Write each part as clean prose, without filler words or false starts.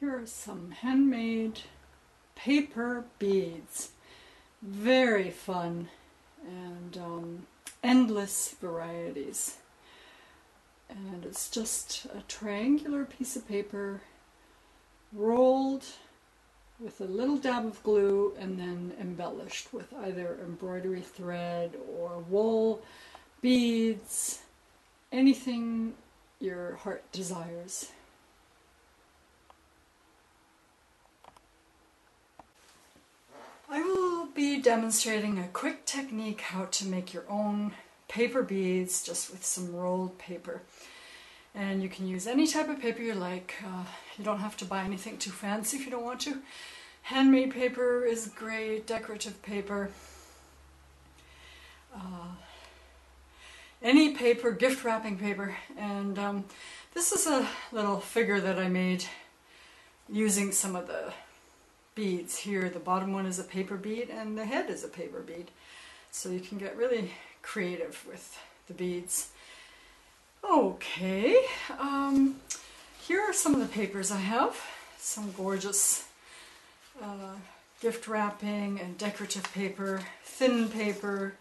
Here are some handmade paper beads. Very fun and endless varieties. And it's just a triangular piece of paper rolled with a little dab of glue and then embellished with either embroidery thread or wool, beads, anything your heart desires. I will be demonstrating a quick technique how to make your own paper beads just with some rolled paper. And you can use any type of paper you like. You don't have to buy anything too fancy if you don't want to. Handmade paper is great, decorative paper. Any paper, gift wrapping paper. And this is a little figure that I made using some of the beads here. The bottom one is a paper bead and the head is a paper bead. So you can get really creative with the beads. Okay, here are some of the papers I have. Some gorgeous gift wrapping and decorative paper, thin paper,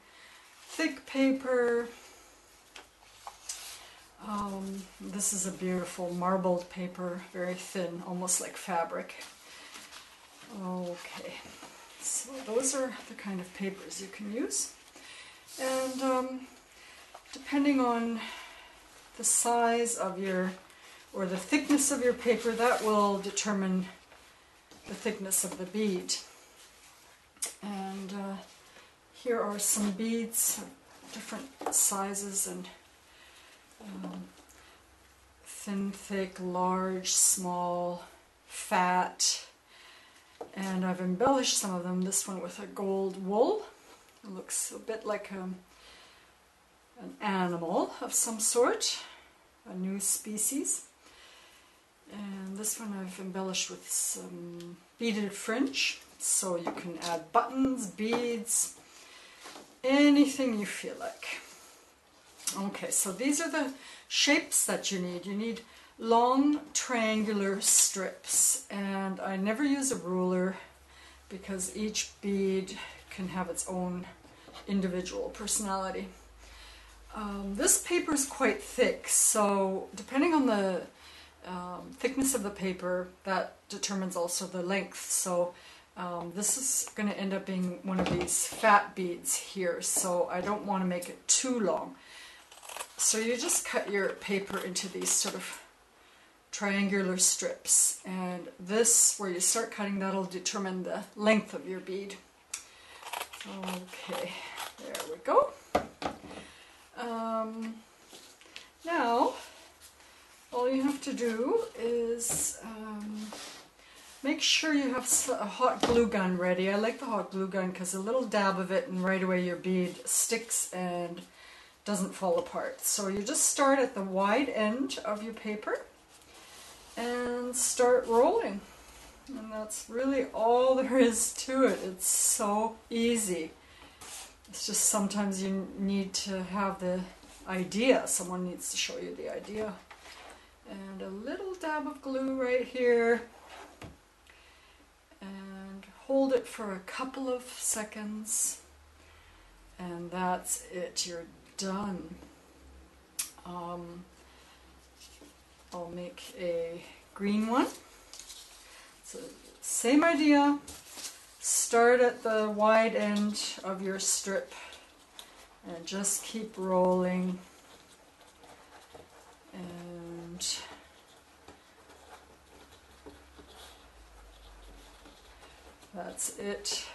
thick paper. This is a beautiful marbled paper, very thin, almost like fabric. Okay, so those are the kind of papers you can use. And depending on the size of your, or the thickness of your paper, that will determine the thickness of the bead. And here are some beads, different sizes and thin, thick, large, small, fat. And I've embellished some of them. This one with a gold wool. It looks a bit like an animal of some sort, a new species. And this one I've embellished with some beaded fringe, so you can add buttons, beads, anything you feel like. Okay, so these are the shapes that you need. You need long triangular strips, and I never use a ruler because each bead can have its own individual personality. This paper is quite thick, so depending on the thickness of the paper, that determines also the length. So this is going to end up being one of these fat beads here, so I don't want to make it too long. So you just cut your paper into these sort of triangular strips, and this, where you start cutting, that'll determine the length of your bead. Okay, there we go. Now, all you have to do is make sure you have a hot glue gun ready. I like the hot glue gun because a little dab of it and right away your bead sticks and doesn't fall apart. So you just start at the wide end of your paper and start rolling. And that's really all there is to it. It's so easy. It's just sometimes you need to have the idea. Someone needs to show you the idea. And a little dab of glue right here. And hold it for a couple of seconds. And that's it. You're done. I'll make a green one. So same idea. Start at the wide end of your strip and just keep rolling. And that's it.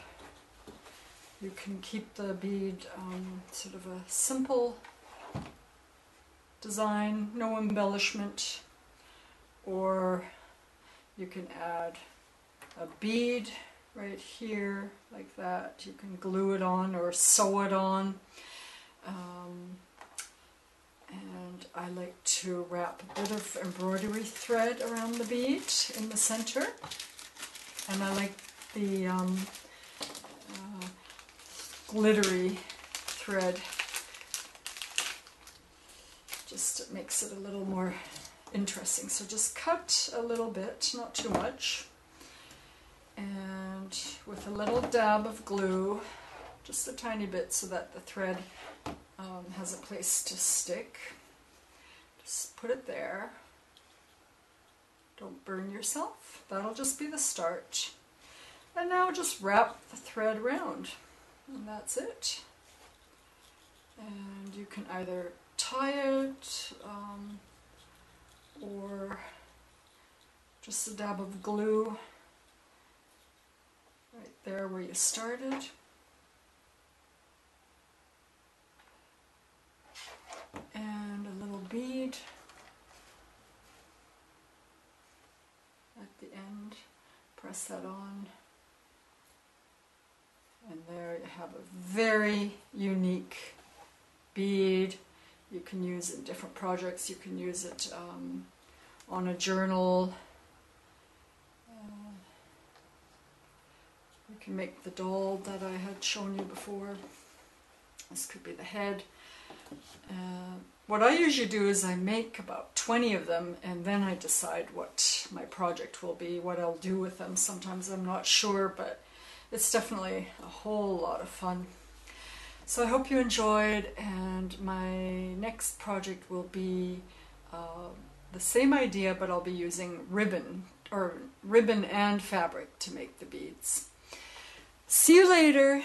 You can keep the bead sort of a simple design, no embellishment, or you can add a bead right here like that. You can glue it on or sew it on. And I like to wrap a bit of embroidery thread around the bead in the center. And I like the glittery thread. Just it makes it a little more interesting. So just cut a little bit, not too much, and with a little dab of glue, just a tiny bit so that the thread has a place to stick. Just put it there. Don't burn yourself. That'll just be the start. And now just wrap the thread around, and that's it. And you can either tie it or just a dab of glue right there where you started. And a little bead at the end. Press that on. And there you have a very unique bead. You can use it in different projects. You can use it on a journal. You can make the doll that I had shown you before. This could be the head. What I usually do is I make about 20 of them, and then I decide what my project will be, what I'll do with them. Sometimes I'm not sure, but it's definitely a whole lot of fun. So I hope you enjoyed, and my next project will be the same idea, but I'll be using ribbon and fabric to make the beads. See you later!